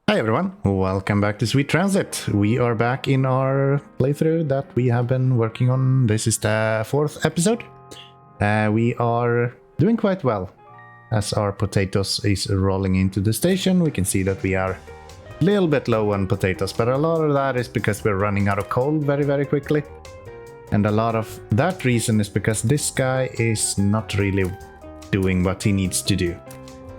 Hi everyone, welcome back to Sweet Transit. We are back in our playthrough that we have been working on. This is the 4th episode. We are doing quite well. As our potatoes is rolling into the station, we can see that we are a little bit low on potatoes, but a lot of that is because we're running out of coal very quickly. And a lot of that reason is because this guy is not really doing what he needs to do.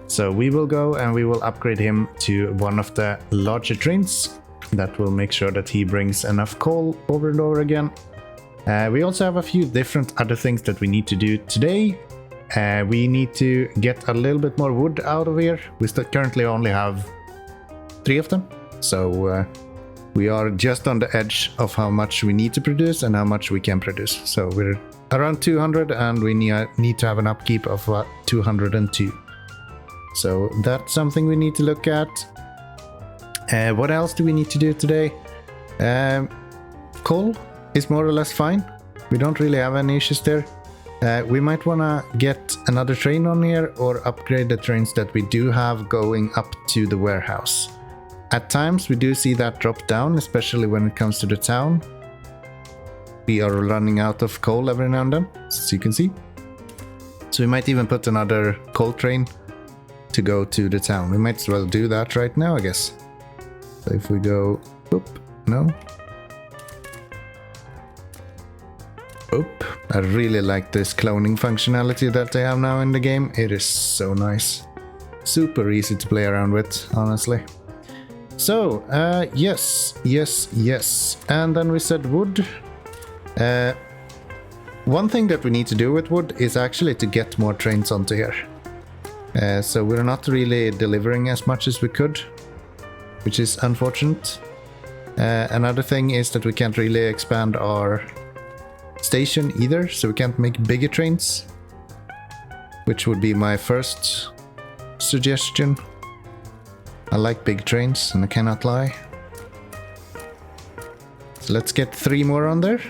So we will go and we will upgrade him to one of the larger trains. That will make sure that he brings enough coal over and over again. We also have a few different other things that we need to do today. We need to get a little bit more wood out of here. We still currently only have 3 of them. So we are just on the edge of how much we need to produce and how much we can produce. So we're around 200 and we need to have an upkeep of 202. So that's something we need to look at. What else do we need to do today? Coal is more or less fine. We don't really have any issues there. We might want to get another train on here or upgrade the trains that we do have going up to the warehouse. At times we do see that drop down, especially when it comes to the town. We are running out of coal every now and then, as you can see. So we might even put another coal train to go to the town. We might as well do that right now, I guess. So if we go, no. I really like this cloning functionality that they have now in the game. It is so nice. Super easy to play around with, honestly. So, yes. And then we said wood. One thing that we need to do with wood is actually to get more trains onto here. So we're not really delivering as much as we could, which is unfortunate. Another thing is that we can't really expand our station either, so we can't make bigger trains, which would be my first suggestion. I like big trains, and I cannot lie. So let's get 3 more on there.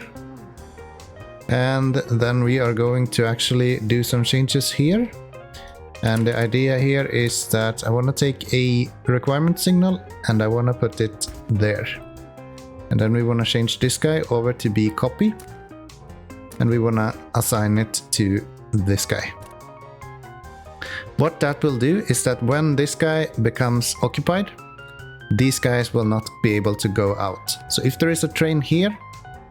And then we are going to actually do some changes here. And the idea here is that I want to take a requirement signal and I want to put it there. And then we want to change this guy over to be copy. And we want to assign it to this guy. What that will do is that when this guy becomes occupied, these guys will not be able to go out. So if there is a train here,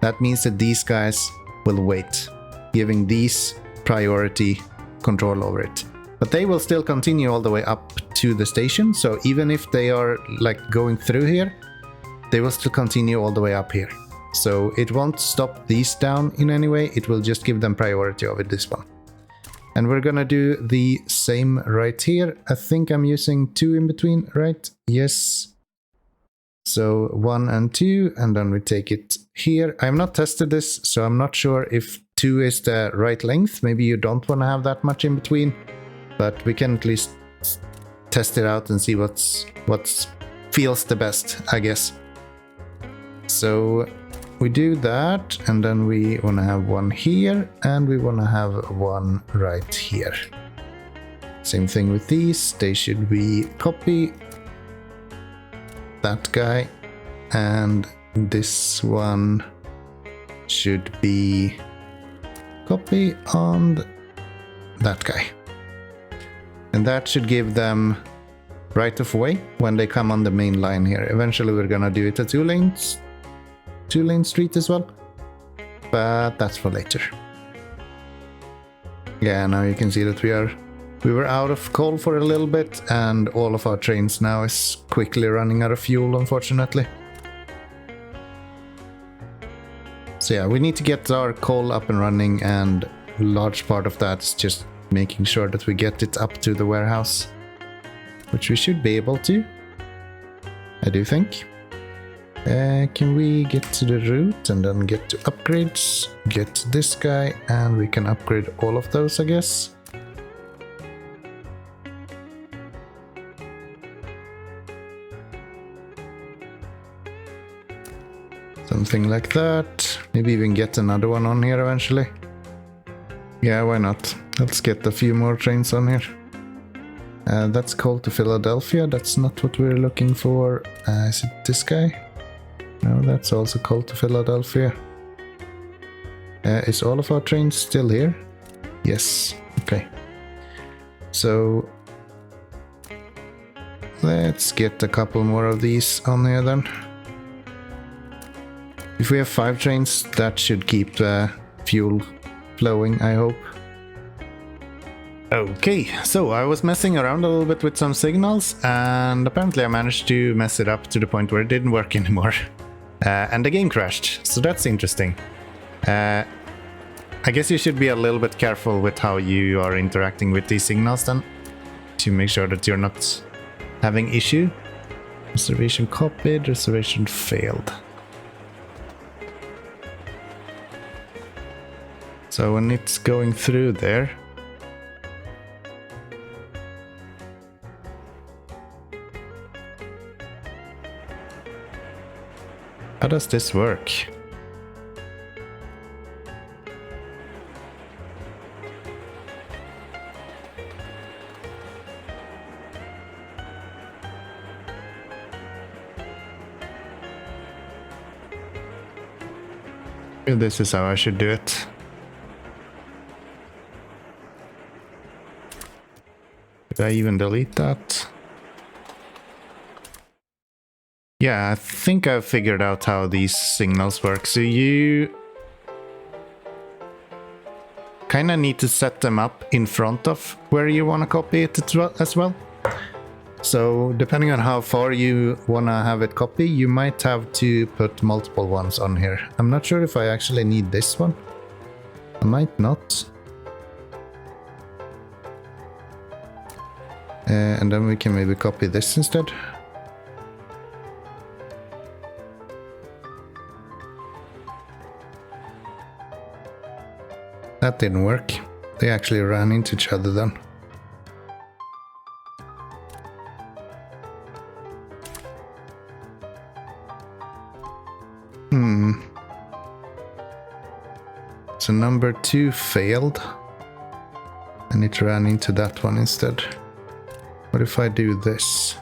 that means that these guys will wait, giving these priority control over it. But they will still continue all the way up to the station, so even if they are like going through here, they will still continue all the way up here. So it won't stop these down in any way, it will just give them priority over this one. And we're gonna do the same right here. I think I'm using 2 in between, right? Yes. So 1 and 2, and then we take it here. I have not tested this, so I'm not sure if 2 is the right length. Maybe you don't want to have that much in between. But we can at least test it out and see what feels the best, I guess. So we do that, and then we want to have 1 here, and we want to have 1 right here. Same thing with these. They should be copy that guy, and this one should be copy on that guy. And that should give them right of way when they come on the main line here. Eventually we're gonna do it a 2-lane street as well, but that's for later. Yeah, now you can see that we were out of coal for a little bit, and all of our trains now is quickly running out of fuel, unfortunately. So yeah, we need to get our coal up and running, and a large part of that is just making sure that we get it up to the warehouse, which we should be able to, I do think. Can we get to the route and then get to upgrades, get this guy, and we can upgrade all of those, I guess. Something like that. Maybe even get another one on here eventually. Yeah, why not? Let's get a few more trains on here. That's called to Philadelphia. That's not what we're looking for. Is it this guy? No, that's also called to Philadelphia. Is all of our trains still here? Yes. Okay. So let's get a couple more of these on here then. If we have 5 trains, that should keep the fuel flowing, I hope. Okay, so I was messing around a little bit with some signals, and apparently I managed to mess it up to the point where it didn't work anymore. And the game crashed, so that's interesting. I guess you should be a little bit careful with how you are interacting with these signals then, to make sure that you're not having issue. Reservation copied, reservation failed. So when it's going through there, how does this work? This is how I should do it. Did I even delete that? Yeah, I think I've figured out how these signals work. So you kind of need to set them up in front of where you want to copy it as well. So depending on how far you want to have it copy, you might have to put multiple ones on here. I'm not sure if I actually need this one. I might not. And then we can maybe copy this instead. That didn't work. They actually ran into each other then. So number 2 failed. And it ran into that one instead. What if I do this?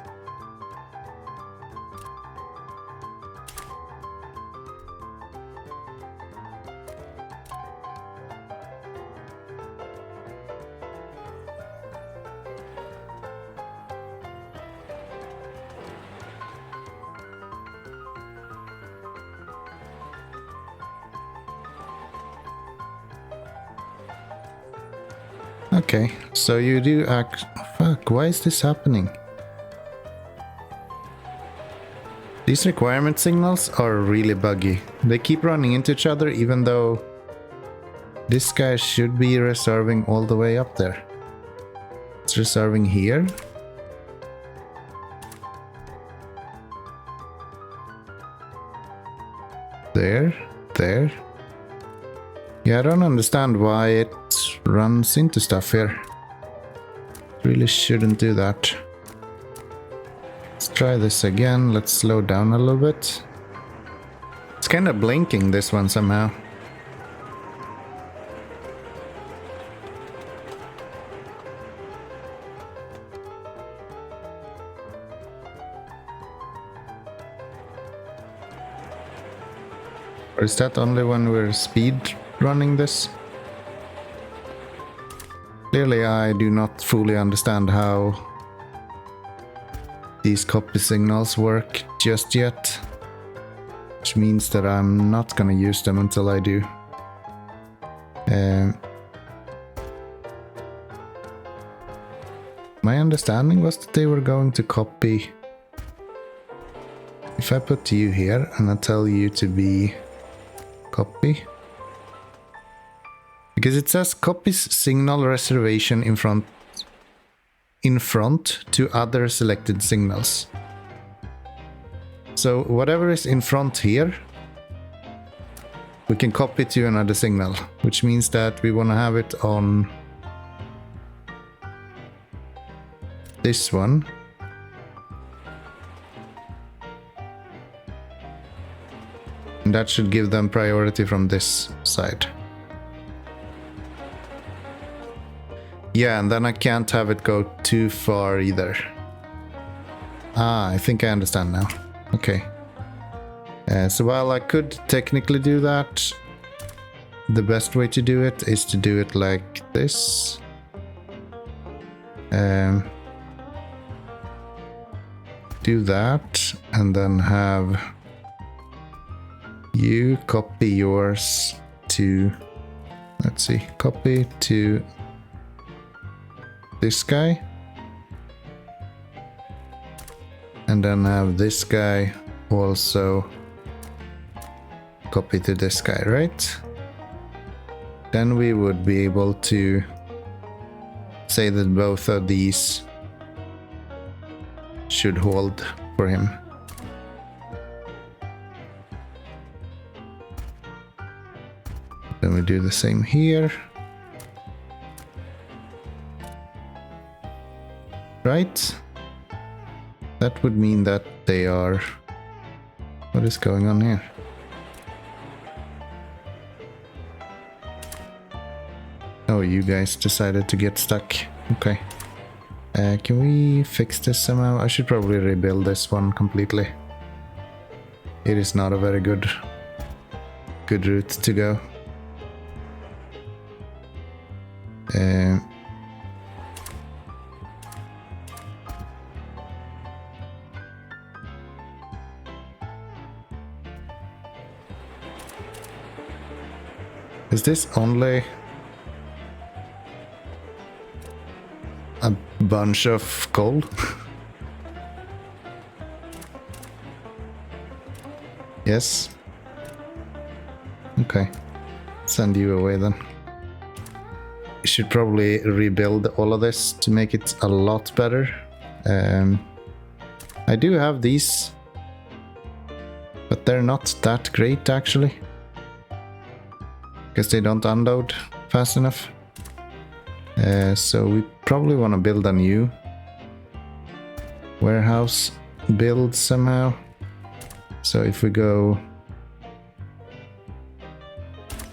Okay, so you do act... Fuck, why is this happening? These requirement signals are really buggy. They keep running into each other even though this guy should be reserving all the way up there. It's reserving here. There. Yeah, I don't understand why it runs into stuff here. Really shouldn't do that. Let's try this again. Let's slow down a little bit. It's kind of blinking this one somehow. Or is that only when we're speed running this? Clearly I do not fully understand how these copy signals work just yet, which means that I'm not gonna use them until I do. My understanding was that they were going to copy. If I put you here and I tell you to be copy, because it says copies signal reservation in front to other selected signals. So whatever is in front here, we can copy to another signal, which means that we want to have it on this one. And that should give them priority from this side. Yeah, and then I can't have it go too far either. Ah, I think I understand now. Okay. So while I could technically do that, the best way to do it is to do it like this. Do that, and then have you copy yours to, let's see, copy to this guy. And then have this guy also copy to this guy, right? Then we would be able to say that both of these should hold for him. Then we do the same here. Right? That would mean that they are... What is going on here? Oh, you guys decided to get stuck. Okay. Can we fix this somehow? I should probably rebuild this one completely. It is not a very good route to go. Is this only a bunch of coal? Yes. Okay. Send you away then. We should probably rebuild all of this to make it a lot better. I do have these, but they're not that great actually. Because they don't unload fast enough. So we probably want to build a new warehouse build somehow. So if we go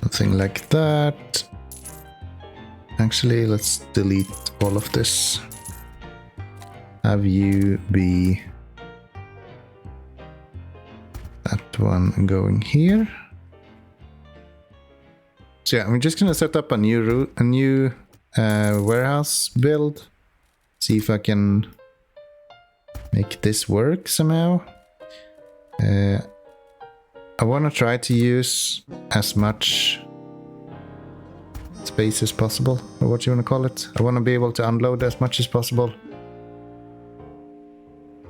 something like that. Actually, let's delete all of this. Have you be that one going here. So yeah, I'm just gonna set up a new warehouse build. See if I can make this work somehow. I want to try to use as much space as possible, or what you want to call it. I want to be able to unload as much as possible.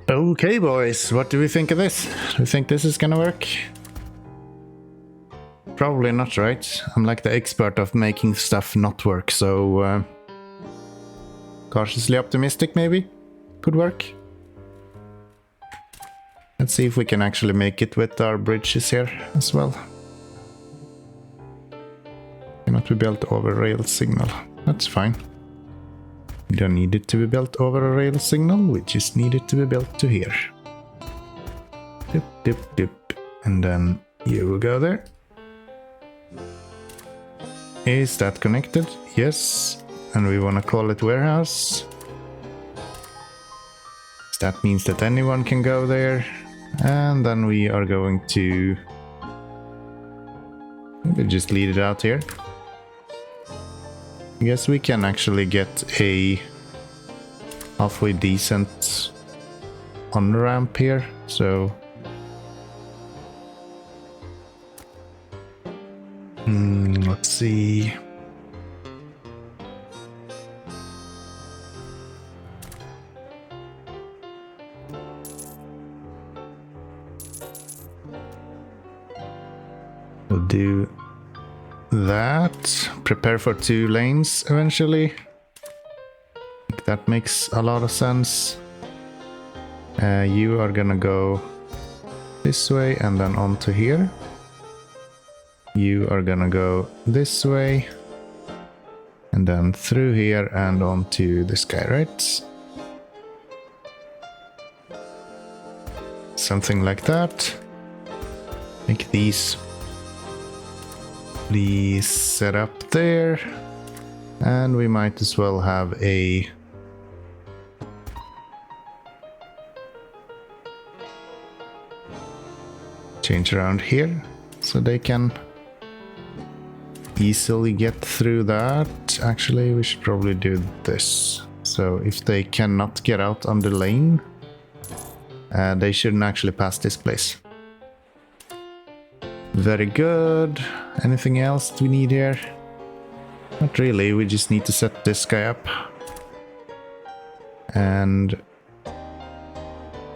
Okay, boys, what do we think of this? Do you think this is gonna work? Probably not, right? I'm like the expert of making stuff not work, so cautiously optimistic maybe? Could work. Let's see if we can actually make it with our bridges here as well. Cannot be built over rail signal. That's fine. We don't need it to be built over a rail signal, we just need it to be built to here. Dip, dip, dip. And then you will go there. Is that connected? Yes. And we want to call it warehouse. That means that anyone can go there. And then we are going to maybe just lead it out here. I guess we can actually get a halfway decent on-ramp here, so let's see. We'll do that. Prepare for 2 lanes eventually. I think that makes a lot of sense. You are gonna go this way and then onto here. You are gonna go this way and then through here and onto this guy, right? Something like that. Make these please set up there. And we might as well have a change around here so they can easily get through that. Actually, we should probably do this. So if they cannot get out on the lane, they shouldn't actually pass this place. Very good. Anything else we need here? Not really, we just need to set this guy up. And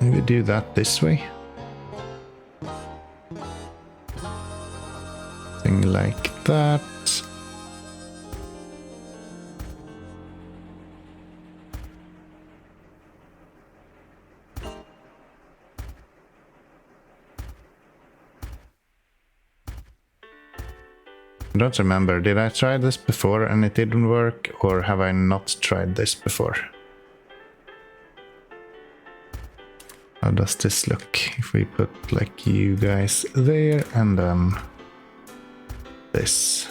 maybe do that this way. Thing like that. I don't remember, did I try this before and it didn't work, or have I not tried this before? How does this look if we put like you guys there and then this?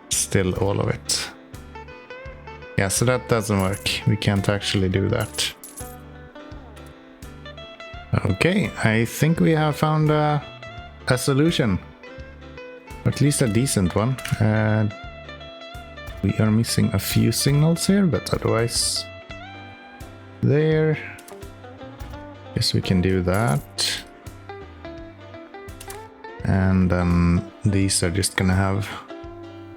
Still all of it. Yeah, so that doesn't work. We can't actually do that. Okay, I think we have found a solution. Or at least a decent one. We are missing a few signals here, but otherwise... There. Guess we can do that. And then these are just gonna have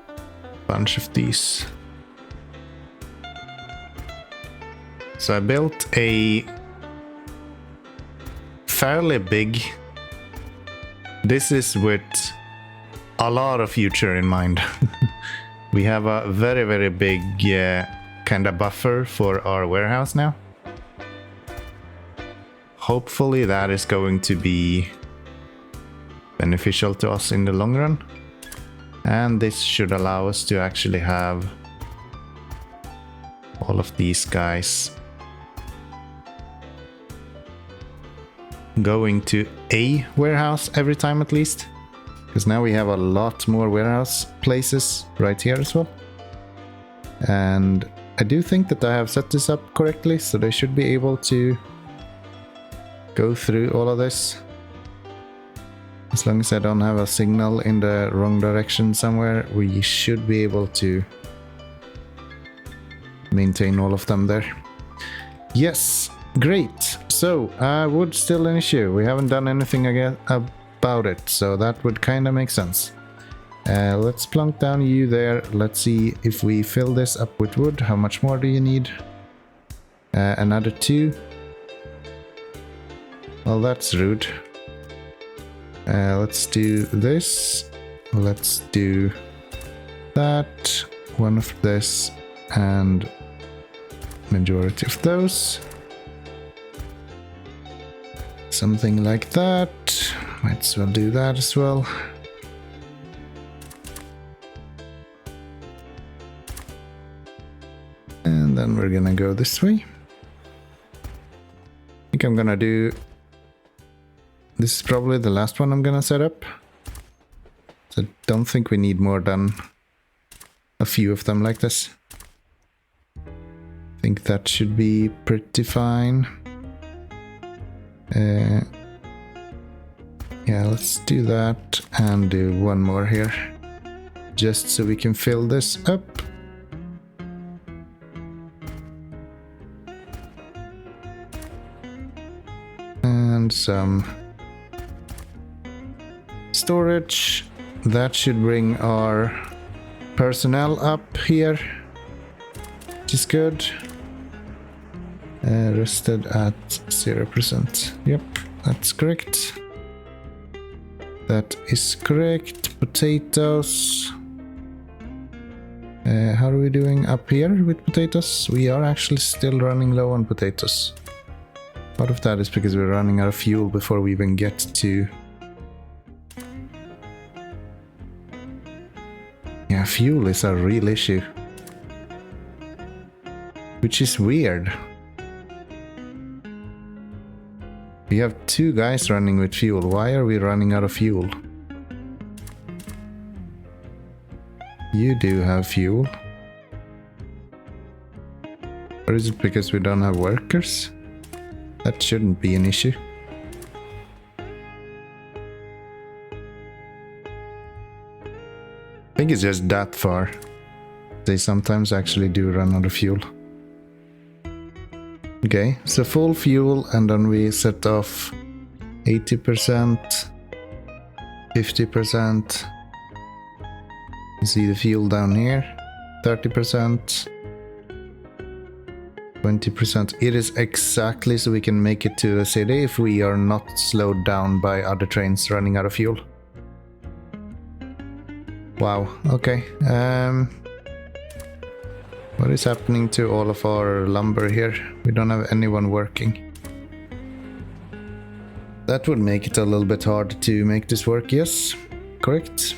a bunch of these. So I built a fairly big... This is with a lot of future in mind. We have a very, very big kind of buffer for our warehouse now. Hopefully that is going to be beneficial to us in the long run. And this should allow us to actually have all of these guys going to a warehouse every time at least, because now we have a lot more warehouse places right here as well. And I do think that I have set this up correctly, so they should be able to go through all of this. As long as I don't have a signal in the wrong direction somewhere, we should be able to maintain all of them there. Yes, great. So, wood still an issue. We haven't done anything again about it, so that would kind of make sense. Let's plunk down you there. Let's see if we fill this up with wood. How much more do you need? Another 2. Well, that's rude. Let's do this. Let's do that. One of this and majority of those. Something like that. Might as well do that as well. And then we're gonna go this way. I think I'm gonna do... This is probably the last one I'm gonna set up. So I don't think we need more than a few of them like this. I think that should be pretty fine. Yeah, let's do that and do one more here. Just so we can fill this up. And some storage. That should bring our personnel up here, which is good. Rested at 0%. Yep, that's correct. That is correct. Potatoes. How are we doing up here with potatoes? We are actually still running low on potatoes. Part of that is because we're running out of fuel before we even get to... Yeah, fuel is a real issue. Which is weird. We have 2 guys running with fuel. Why are we running out of fuel? You do have fuel. Or is it because we don't have workers? That shouldn't be an issue. I think it's just that far. They sometimes actually do run out of fuel. Okay, so full fuel, and then we set off 80%, 50%. You see the fuel down here, 30%, 20%. It is exactly so we can make it to the city if we are not slowed down by other trains running out of fuel. Wow, okay. What is happening to all of our lumber here? We don't have anyone working. That would make it a little bit hard to make this work, yes. Correct.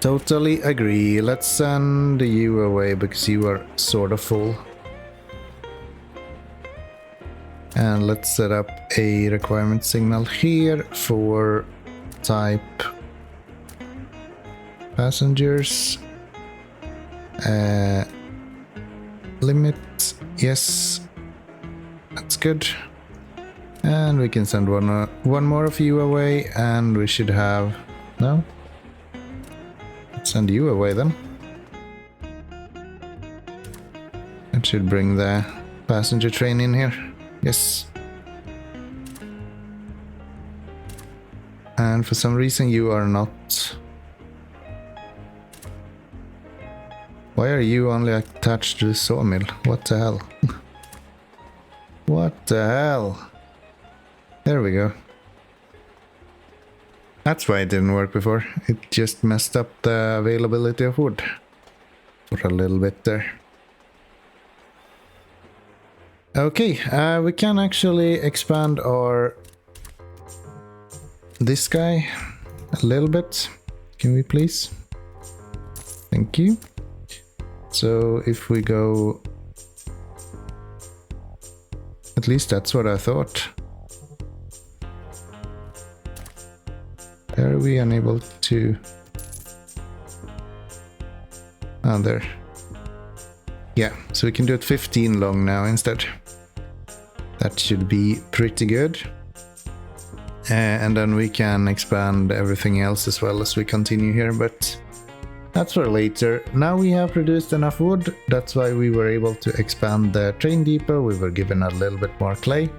Totally agree. Let's send you away because you are sort of full. And let's set up a requirement signal here for type passengers. Limit, yes, that's good. And we can send one more of you away, and we should have... No? Let's send you away then. That should bring the passenger train in here. Yes. And for some reason you are not... Why are you only attached to the sawmill? What the hell? What the hell? There we go. That's why it didn't work before. It just messed up the availability of wood for a little bit there. Okay, we can actually expand this guy a little bit. Can we please? Thank you. So if we go... At least that's what I thought. Are we unable to... Oh, there. Yeah, so we can do it 15 long now instead. That should be pretty good. And then we can expand everything else as well as we continue here, but that's for later. Now we have produced enough wood. That's why we were able to expand the train depot. We were given a little bit more clay.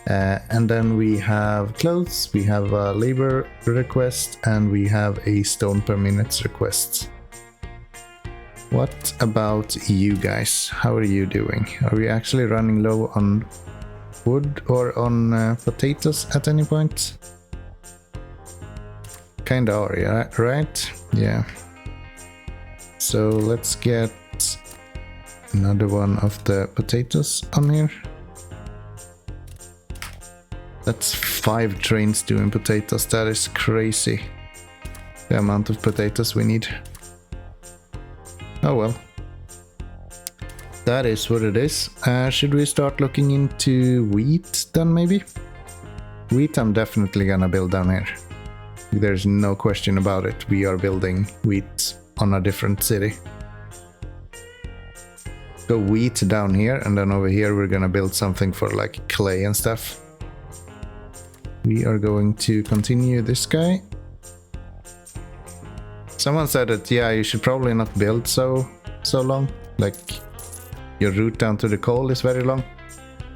And then we have clothes, we have a labor request, and we have a stone per minute request. What about you guys? How are you doing? Are we actually running low on wood or on potatoes at any point? Kinda are, yeah, right? Yeah. So let's get another one of the potatoes on here. That's 5 trains doing potatoes. That is crazy. The amount of potatoes we need. Oh well. That is what it is. Should we start looking into wheat then maybe? Wheat I'm definitely gonna build down here. There's no question about it. We are building wheat on a different city. Go wheat down here, and then over here we're gonna build something for like clay and stuff. We are going to continue this guy. Someone said that, yeah, you should probably not build so long. Like, your route down to the coal is very long.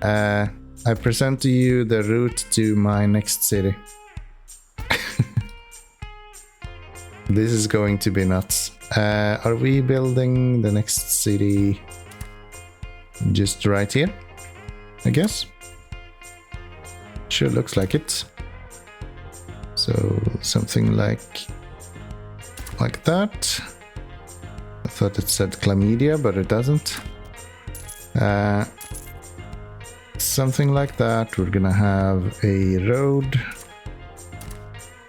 I present to you the route to my next city. This is going to be nuts. Are we building the next city just right here? I guess. Sure looks like it. So something like that. I thought it said chlamydia, but it doesn't. Something like that. We're gonna have a road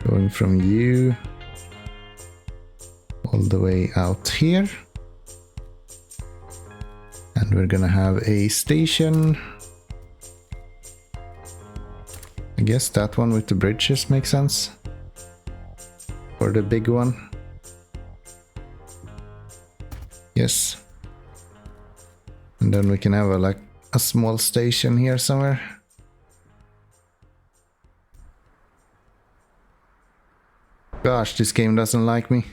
going from you all the way out here. And we're gonna have a station guess that one with the bridges makes sense. Or the big one. Yes. And then we can have a small station here somewhere. Gosh, this game doesn't like me.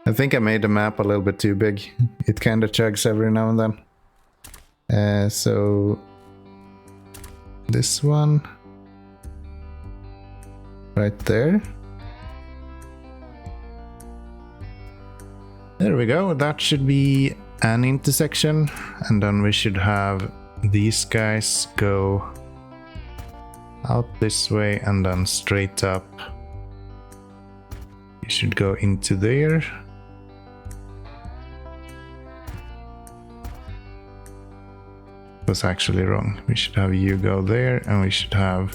I think I made the map a little bit too big. It kinda chugs every now and then. So this one right there. There we go. That should be an intersection, and then we should have these guys go out this way and then straight up. You should go into there. Was actually wrong. We should have you go there, and we should have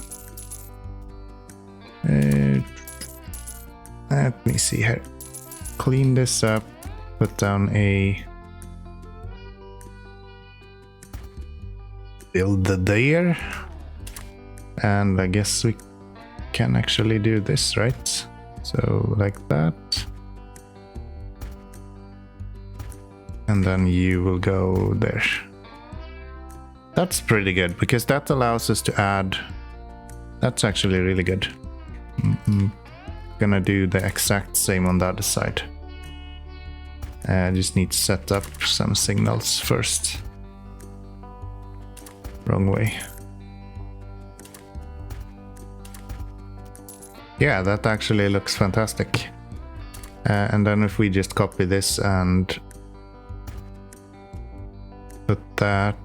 let me see here. Clean this up, put down a build there, and I guess we can actually do this, right? So like that, and then you will go there. That's pretty good, because that allows us to add... That's actually really good. Gonna do the exact same on the other side. I just need to set up some signals first. Wrong way. Yeah, that actually looks fantastic. And then if we just copy this and put that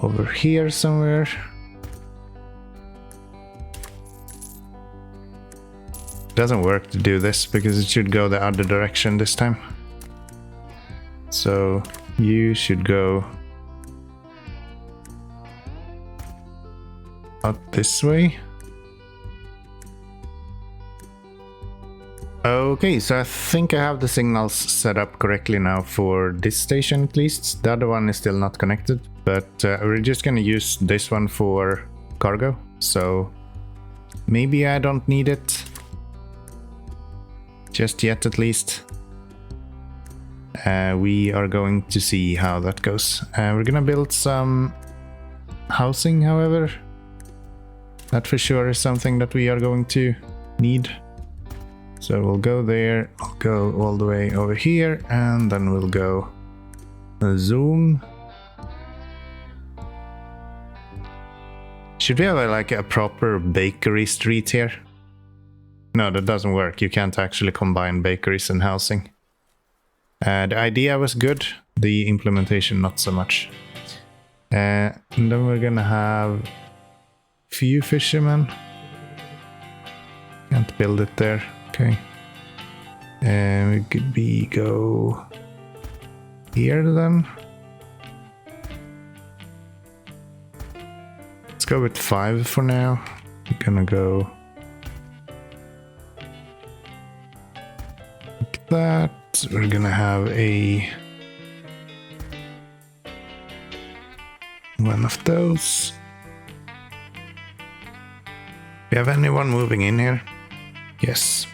over here somewhere. It doesn't work to do this because it should go the other direction this time. So you should go out this way. Okay, so I think I have the signals set up correctly now for this station at least. The other one is still not connected, but we're just gonna use this one for cargo. So maybe I don't need it just yet at least. We are going to see how that goes. We're gonna build some housing, however. That for sure is something that we are going to need. So we'll go there, I'll go all the way over here, and then we'll go zoom. Should we have a proper bakery street here? No, that doesn't work. You can't actually combine bakeries and housing. The idea was good, the implementation not so much. And then we're gonna have few fishermen. Can't build it there. Okay. And we could go here then. Let's go with 5 for now. We're gonna go like that. We're gonna have one of those. We have anyone moving in here? Yes.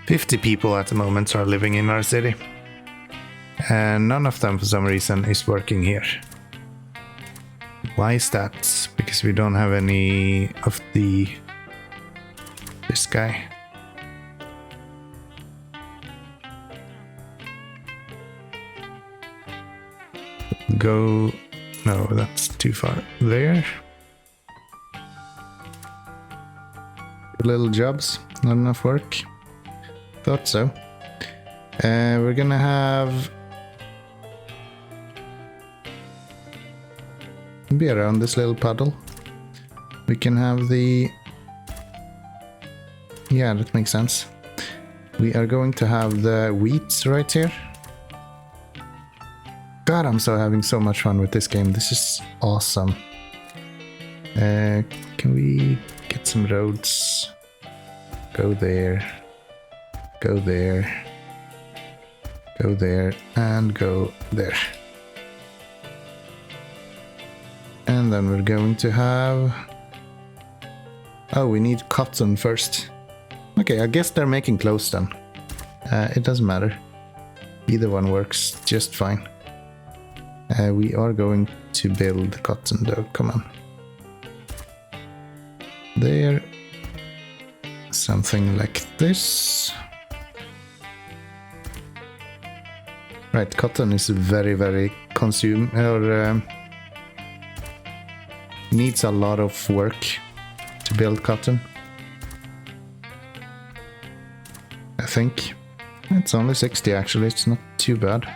50 people at the moment are living in our city. And none of them for some reason is working here. Why is that? Because we don't have any of this guy. Go... No, that's too far. There. Little jobs, not enough work. Thought so. We're gonna have... be around this little puddle. We can have the... Yeah, that makes sense. We are going to have the wheat right here. God, I'm having so much fun with this game. This is awesome. Can we get some roads? Go there. Go there. Go there. And go there. And then we're going to have... Oh, we need cotton first. Okay, I guess they're making clothes then. It doesn't matter. Either one works just fine. We are going to build cotton though, come on. There. Something like this. Right, cotton is very, very needs a lot of work to build cotton. I think. It's only 60 actually, it's not too bad.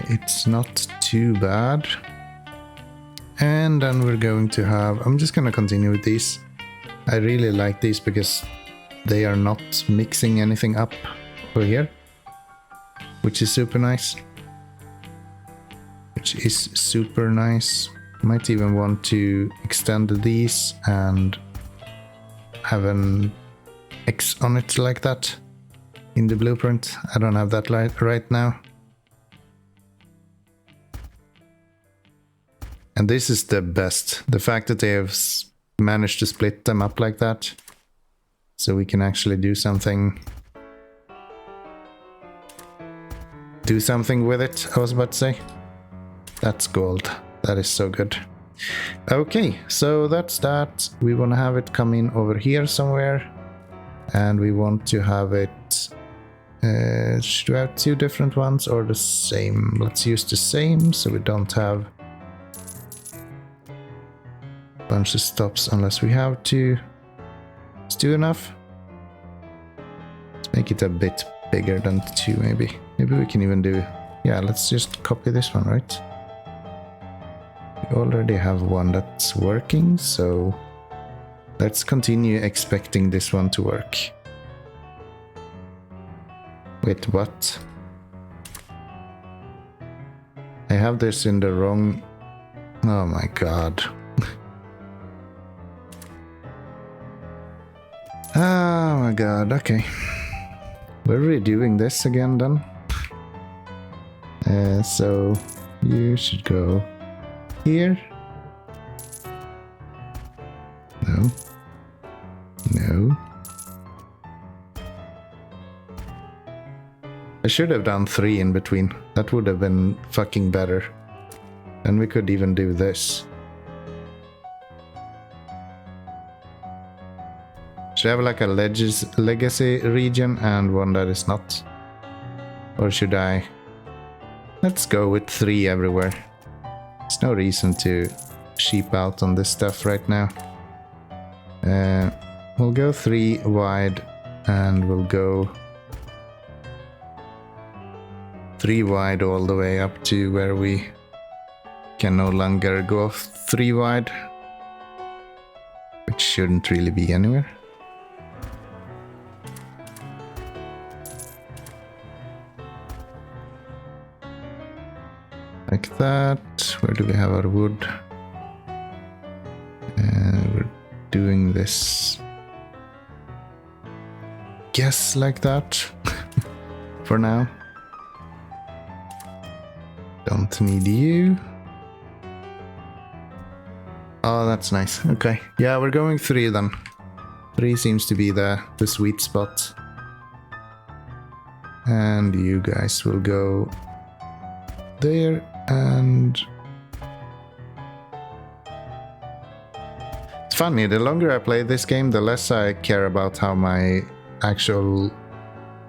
It's not too bad. And then we're going to have... I'm just gonna continue with these. I really like these because they are not mixing anything up over here. Which is super nice. Might even want to extend these and have an X on it like that in the blueprint. I don't have that right now. And this is the best. The fact that they have managed to split them up like that. So we can actually do something. Do something with it, I was about to say. That's gold. That is so good. Okay, so that's that. We want to have it come in over here somewhere. And we want to have it... should we have two different ones or the same? Let's use the same so we don't have a bunch of stops unless we have to. It's 2 enough. Let's make it a bit bigger than 2 maybe. Maybe we can even do... Yeah, let's just copy this one, right? We already have one that's working, so let's continue expecting this one to work. Wait, what? I have this in the wrong... Oh my god. Oh my god, okay. We're redoing this again then. So you should go here. No. No. I should have done 3 in between. That would have been fucking better. And we could even do this. Should I have like a legacy region and one that is not? Or should I? Let's go with 3 everywhere. There's no reason to sheep out on this stuff right now. We'll go 3 wide and we'll go 3 wide all the way up to where we can no longer go 3 wide. Which shouldn't really be anywhere. Like that. Where do we have our wood? We're doing this. Guess like that. For now. Don't need you. Oh, that's nice. Okay. Yeah, we're going 3 then. 3 seems to be the sweet spot. And you guys will go there. And it's funny, the longer I play this game, the less I care about how my actual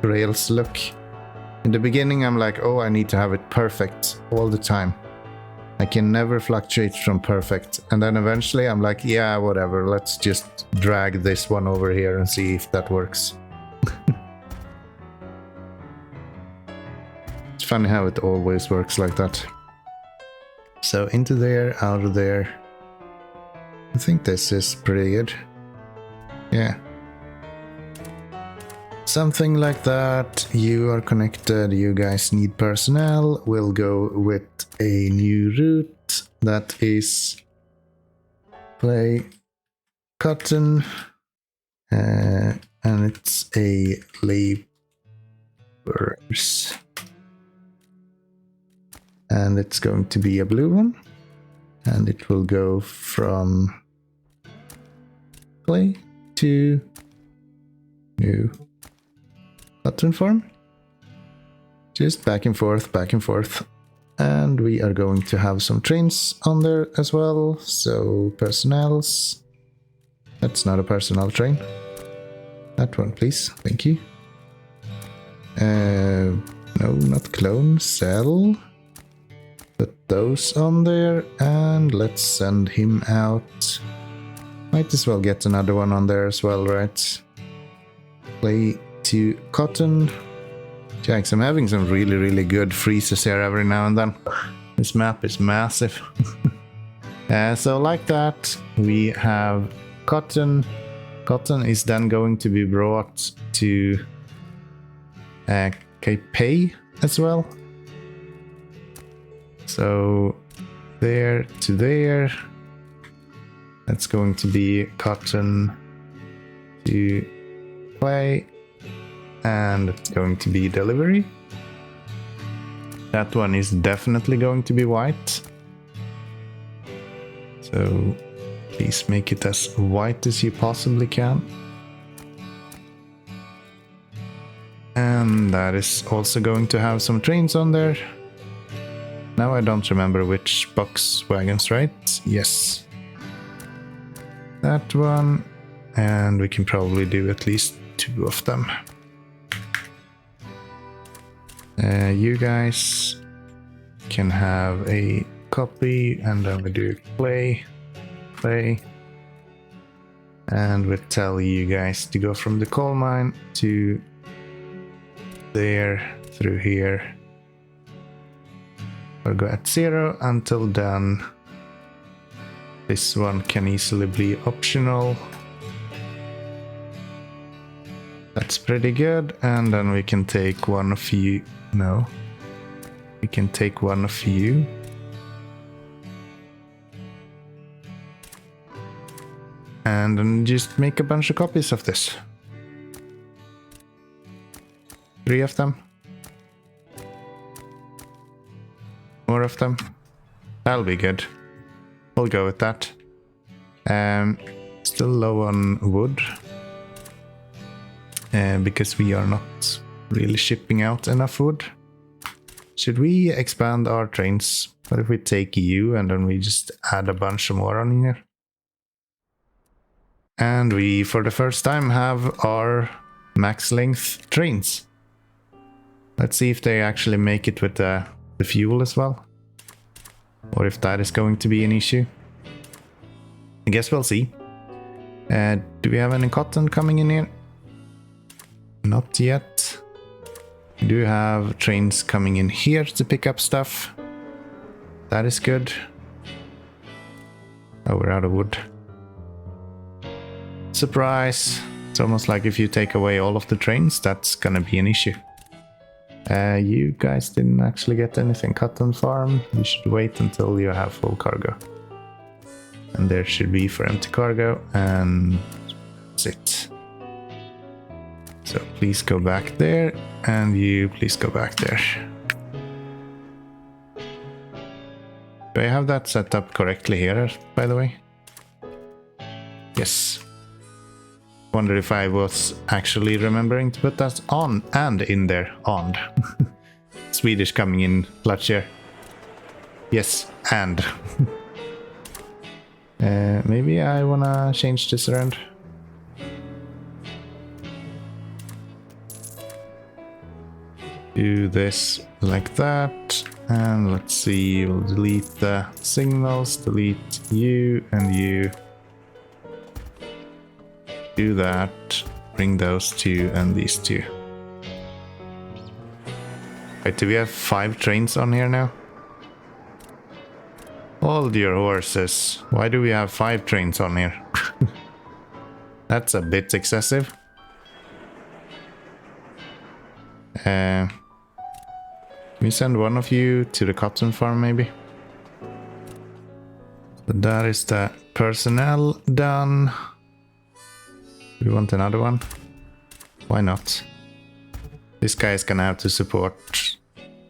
rails look. In the beginning, I'm like, oh, I need to have it perfect all the time. I can never fluctuate from perfect. And then eventually I'm like, yeah, whatever, let's just drag this one over here and see if that works. It's funny how it always works like that. So into there, out of there. I think this is pretty good. Yeah. Something like that. You are connected. You guys need personnel. We'll go with a new route. That is play cotton. And it's a laborers. And it's going to be a blue one. And it will go from clay to new cotton farm. Just back and forth, back and forth. And we are going to have some trains on there as well. So personnels. That's not a personnel train. That one, please. Thank you. No, not clone. Sell. Put those on there. And let's send him out. Might as well get another one on there as well, right? Play to cotton. Jax, I'm having some really, really good freezes here every now and then. This map is massive. So like that, we have cotton. Cotton is then going to be brought to Pay as well. So there to there. That's going to be cotton to clay. And it's going to be delivery. That one is definitely going to be white. So please make it as white as you possibly can. And that is also going to have some trains on there. Now I don't remember which box wagons, right? Yes. That one. And we can probably do at least 2 of them. You guys can have a copy, and then we do play, and we tell you guys to go from the coal mine to there, through here, or go at 0 until done. This one can easily be optional. That's pretty good, and then we can take one of you. No, we can take one of you. And then just make a bunch of copies of this. 3 of them. More of them. That'll be good. We'll go with that. Still low on wood. Because we are not really shipping out enough wood. Should we expand our trains? What if we take you and then we just add a bunch more on here? And we, for the first time, have our max length trains. Let's see if they actually make it with the fuel as well. Or if that is going to be an issue. I guess we'll see. Do we have any cotton coming in here? Not yet. We do have trains coming in here to pick up stuff. That is good. Oh, we're out of wood. Surprise! It's almost like if you take away all of the trains, that's gonna be an issue. You guys didn't actually get anything. Cotton farm, you should wait until you have full cargo. And there should be for empty cargo, and that's it. So please go back there, and you please go back there. Do I have that set up correctly here, by the way? Yes. Wonder if I was actually remembering to put that on and in there. On. Swedish coming in clutch here. Yes, and. Maybe I wanna change this around. Do this like that, and let's see, we'll delete the signals, delete you and you. Do that, bring those 2 and these 2. Wait, do we have 5 trains on here now? Hold your horses. Why do we have 5 trains on here? That's a bit excessive. Can we send one of you to the cotton farm, maybe? So that is the personnel done. Do we want another one? Why not? This guy is gonna have to support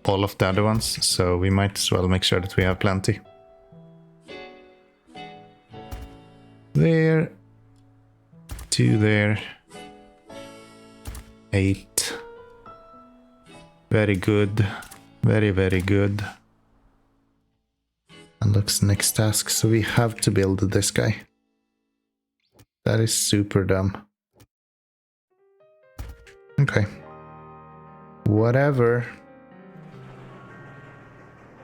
all of the other ones, so we might as well make sure that we have plenty. there, 2 there, 8. Very good. Very, very good. Unlocks next task, so we have to build this guy. That is super dumb. Okay. Whatever.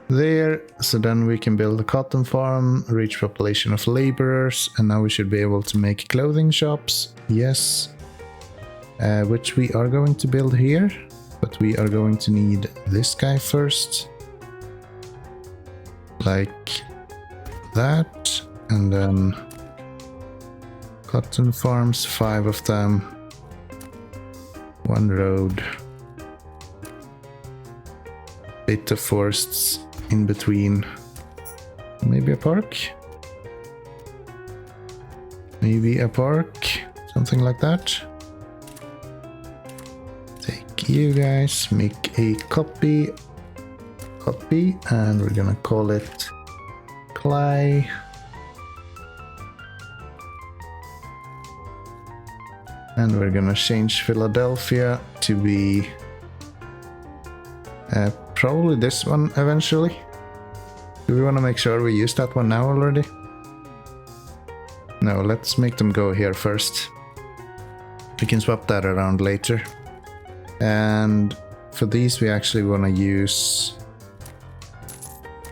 There, so then we can build a cotton farm, reach population of laborers, and now we should be able to make clothing shops. Yes. Which we are going to build here, but we are going to need this guy first. Like that, and then cotton farms, 5 of them. 1 road. Bit of forests in between. Maybe a park? Maybe a park? Something like that. Take you guys, make a copy, and we're gonna call it Clay. And we're gonna change Philadelphia to be probably this one eventually. Do we want to make sure we use that one now already? No, let's make them go here first. We can swap that around later. And for these we actually want to use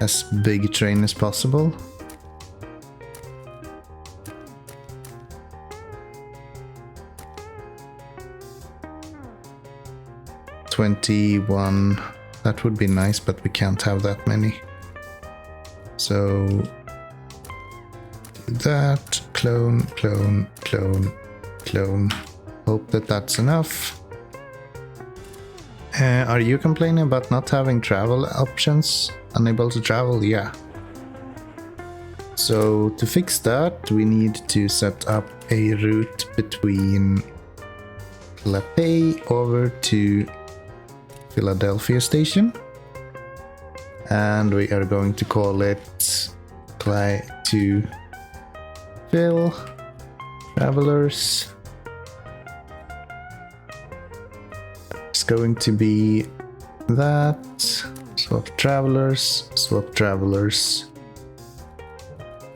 as big a train as possible. $21. That would be nice, but we can't have that many. So do that. Clone, clone, clone, clone. Hope that that's enough. Are you complaining about not having travel options? Unable to travel? Yeah. So to fix that, we need to set up a route between Clay over to Philadelphia station, and we are going to call it Clay to Phil Travelers. It's going to be that. Swap travelers, swap travelers.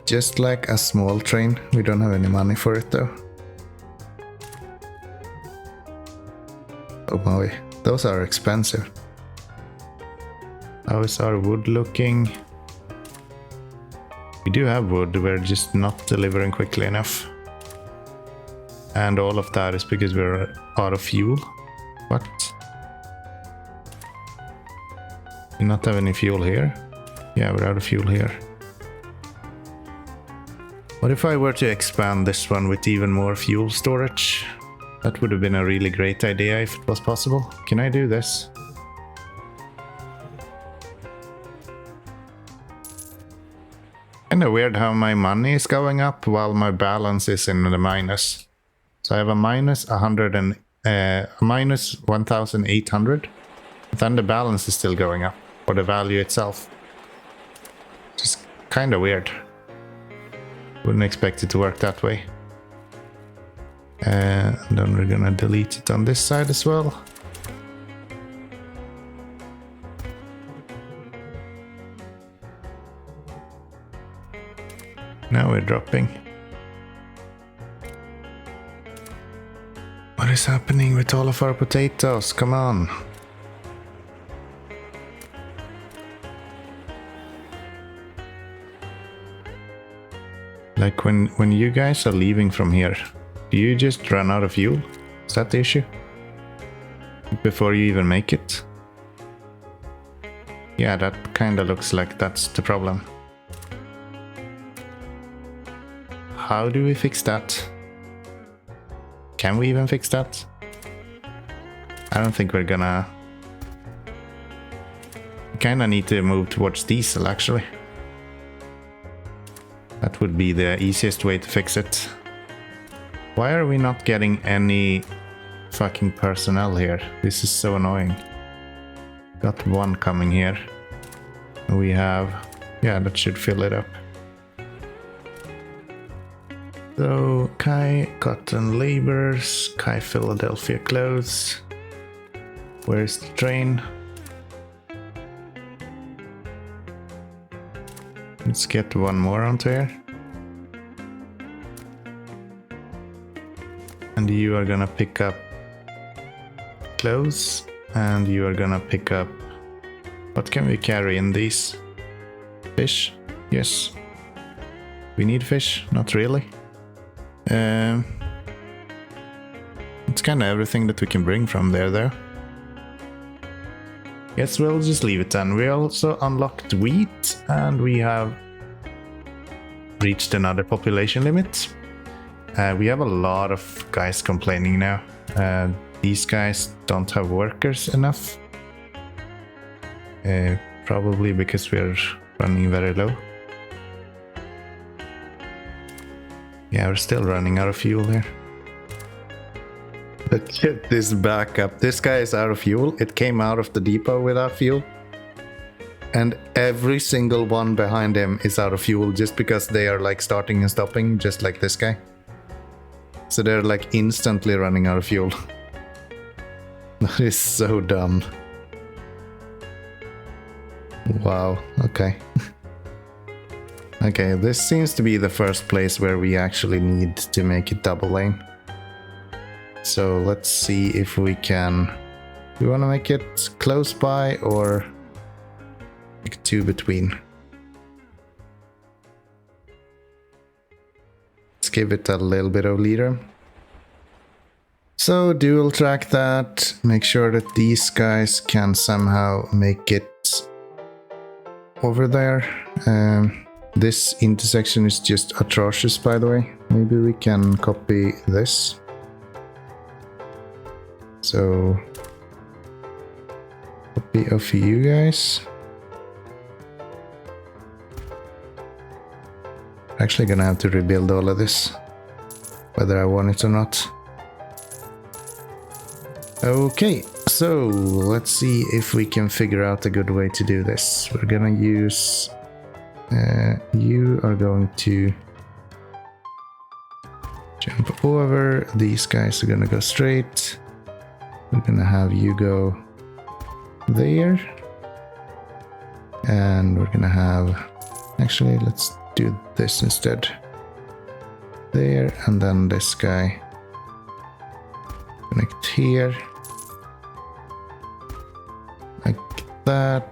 Just like a small train. We don't have any money for it though. Oh my. Those are expensive. How is our wood looking? We do have wood, we're just not delivering quickly enough. And all of that is because we're out of fuel. What? We not have any fuel here? Yeah, we're out of fuel here. What if I were to expand this one with even more fuel storage? That would have been a really great idea if it was possible. Can I do this? Kinda weird how my money is going up while my balance is in the minus. So I have a minus 100 and minus 1,800. Then the balance is still going up, or the value itself. Just kinda weird. Wouldn't expect it to work that way. And then we're gonna delete it on this side as well. Now we're dropping. What is happening with all of our potatoes? Come on. Like when you guys are leaving from here, do you just run out of fuel? Is that the issue? Before you even make it? Yeah, that kinda looks like that's the problem. How do we fix that? Can we even fix that? I don't think we're gonna... We kinda need to move towards diesel actually. That would be the easiest way to fix it. Why are we not getting any fucking personnel here? This is so annoying. Got one coming here. We have... Yeah, that should fill it up. So Kai cotton laborers, Kai Philadelphia clothes. Where's the train? Let's get one more onto here. And you are gonna pick up clothes, and you are gonna pick up... What can we carry in these? Fish? Yes. We need fish? Not really. It's kinda everything that we can bring from there though. Yes, we'll just leave it then. We also unlocked wheat, and we have reached another population limit. We have a lot of guys complaining now. These guys don't have workers enough. Probably because we're running very low. Yeah, we're still running out of fuel here. Look at this backup. This guy is out of fuel. It came out of the depot without fuel. And every single one behind him is out of fuel just because they are like starting and stopping, just like this guy. So they're like instantly running out of fuel. That is so dumb. Wow, okay. Okay, this seems to be the first place where we actually need to make it double lane. So let's see if we can... Do we want to make it close by or make two between? Let's give it a little bit of leader. So dual track that, make sure that these guys can somehow make it over there. This intersection is just atrocious, by the way. Maybe we can copy this. So, copy of you guys. Actually gonna have to rebuild all of this, whether I want it or not. Okay, so let's see if we can figure out a good way to do this. We're gonna use... you are going to jump over. These guys are gonna go straight. We're gonna have you go there. And we're gonna have... Actually, let's do this instead. There, and then this guy. Connect here. Like that.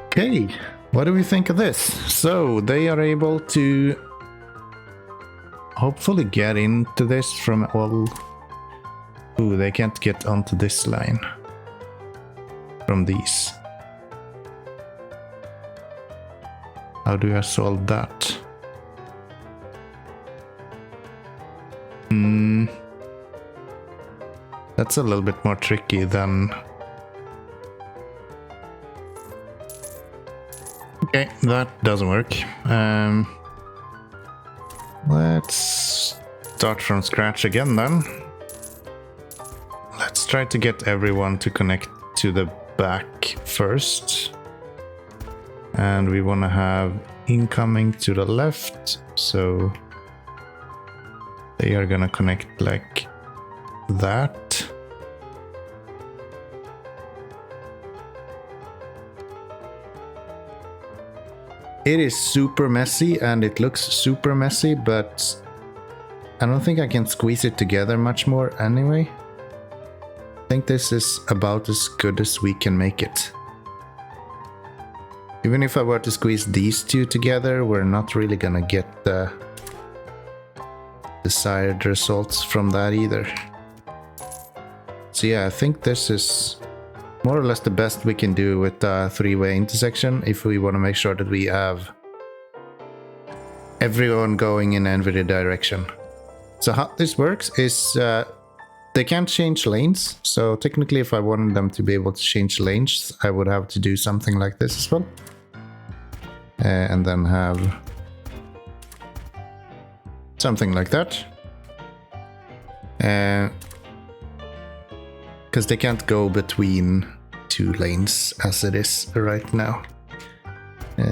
Okay, what do we think of this? So they are able to hopefully get into this from all... Ooh, they can't get onto this line from these. How do I solve that? That's a little bit more tricky than... Okay, that doesn't work. Let's start from scratch again then. Let's try to get everyone to connect to the back first. And we want to have incoming to the left, so they are gonna connect like that. It is super messy and it looks super messy, but I don't think I can squeeze it together much more anyway. I think this is about as good as we can make it. Even if I were to squeeze these two together, we're not really gonna get the desired results from that either. So yeah, I think this is more or less the best we can do with a three-way intersection if we want to make sure that we have everyone going in every direction. So how this works is they can't change lanes. So technically if I wanted them to be able to change lanes, I would have to do something like this as well. And then have something like that. Because they can't go between 2 lanes as it is right now.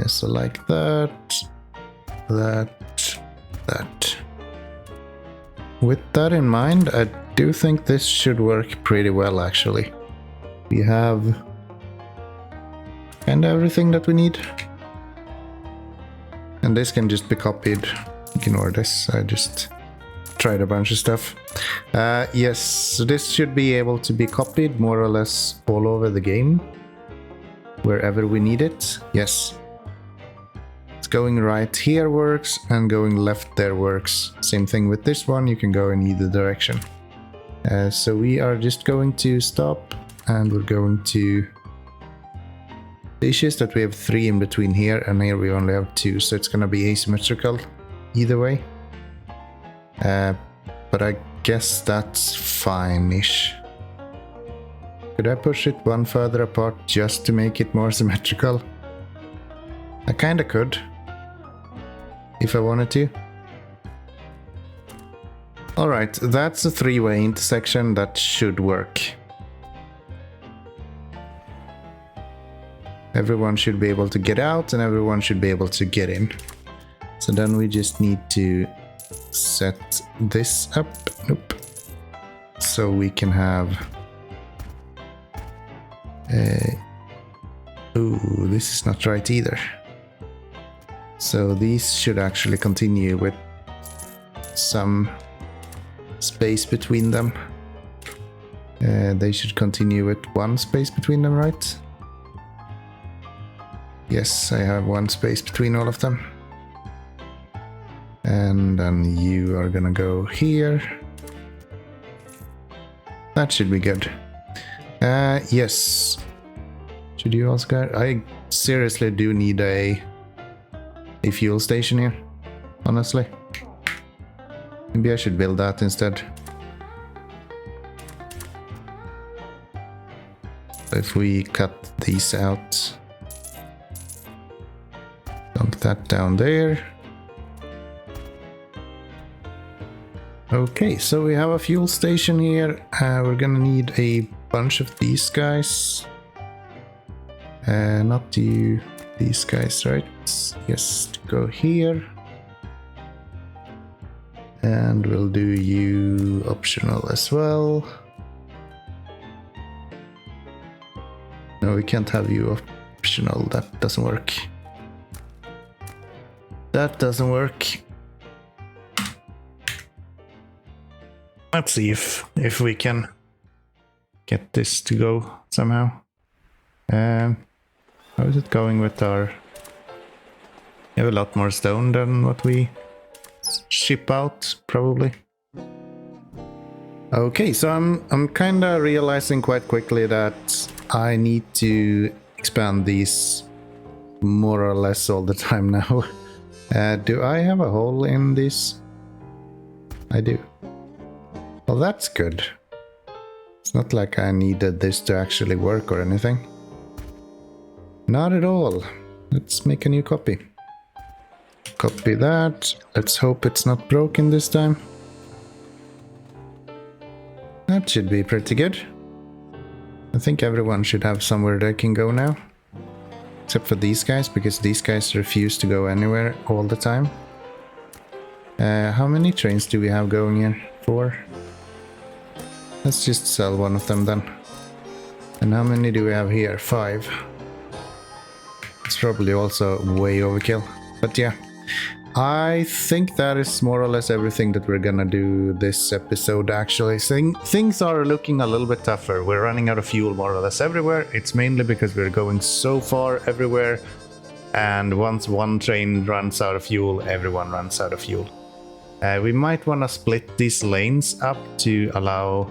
So like that, that. With that in mind, I do think this should work pretty well actually. We have kind of everything that we need. And this can just be copied. Ignore this, I just tried a bunch of stuff. Yes, so this should be able to be copied more or less all over the game. Wherever we need it, yes. It's going right here works, and going left there works. Same thing with this one, you can go in either direction. So we are just going to stop, and we're going to... The issue is that we have 3 in between here, and here we only have 2, so it's gonna be asymmetrical either way. But I guess that's fine-ish. Could I push it one further apart just to make it more symmetrical? I kinda could, if I wanted to. Alright, that's a 3-way intersection that should work. Everyone should be able to get out and everyone should be able to get in. So then we just need to set this up. Nope. So we can have... Ooh, this is not right either. So these should actually continue with some space between them. They should continue with 1 space between them, right? Yes, I have 1 space between all of them. And then you are gonna go here. That should be good. Yes. Should you also go? I seriously do need a fuel station here, honestly. Maybe I should build that instead. If we cut these out, dump that down there. Okay, so we have a fuel station here. We're gonna need a bunch of these guys. Not you, these guys, right? Yes, go here. And we'll do you optional as well. No, we can't have you optional, that doesn't work. That doesn't work. Let's see if we can get this to go somehow. How is it going with our... We have a lot more stone than what we ship out, probably. Okay, so I'm kinda realizing quite quickly that I need to expand these more or less all the time now. Do I have a hole in this? I do. Well, that's good. It's not like I needed this to actually work or anything. Not at all. Let's make a new copy. Copy that. Let's hope it's not broken this time. That should be pretty good. I think everyone should have somewhere they can go now. Except for these guys, because these guys refuse to go anywhere all the time. How many trains do we have going here? 4? Let's just sell one of them then. And how many do we have here? 5. It's probably also way overkill. But yeah, I think that is more or less everything that we're gonna do this episode actually. Things are looking a little bit tougher. We're running out of fuel more or less everywhere. It's mainly because we're going so far everywhere. And once one train runs out of fuel, everyone runs out of fuel. We might want to split these lanes up to allow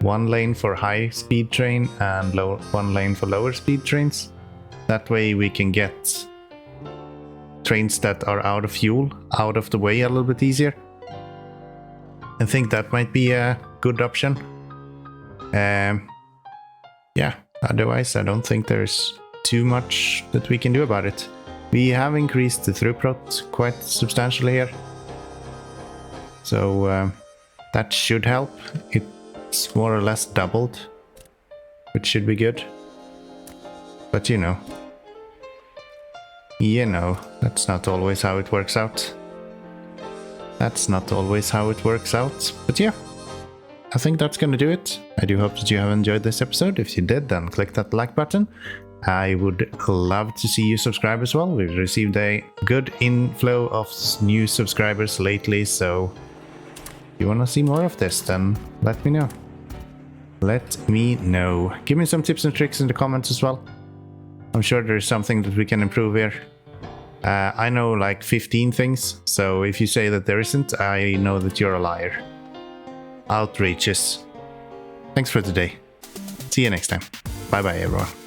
1 lane for high speed train and 1 lane for lower speed trains. That way we can get trains that are out of fuel out of the way a little bit easier. I think that might be a good option. Yeah, otherwise I don't think there's too much that we can do about it. We have increased the throughput quite substantially here. So that should help. It's more or less doubled, which should be good. But you know, that's not always how it works out. That's not always how it works out. But yeah, I think that's gonna do it. I do hope that you have enjoyed this episode. If you did, then click that like button. I would love to see you subscribe as well. We've received a good inflow of new subscribers lately, so if you want to see more of this, then let me know. Let me know. Give me some tips and tricks in the comments as well. I'm sure there's something that we can improve here. I know like 15 things, so if you say that there isn't, I know that you're a liar. Outrageous. Thanks for today. See you next time. Bye bye, everyone.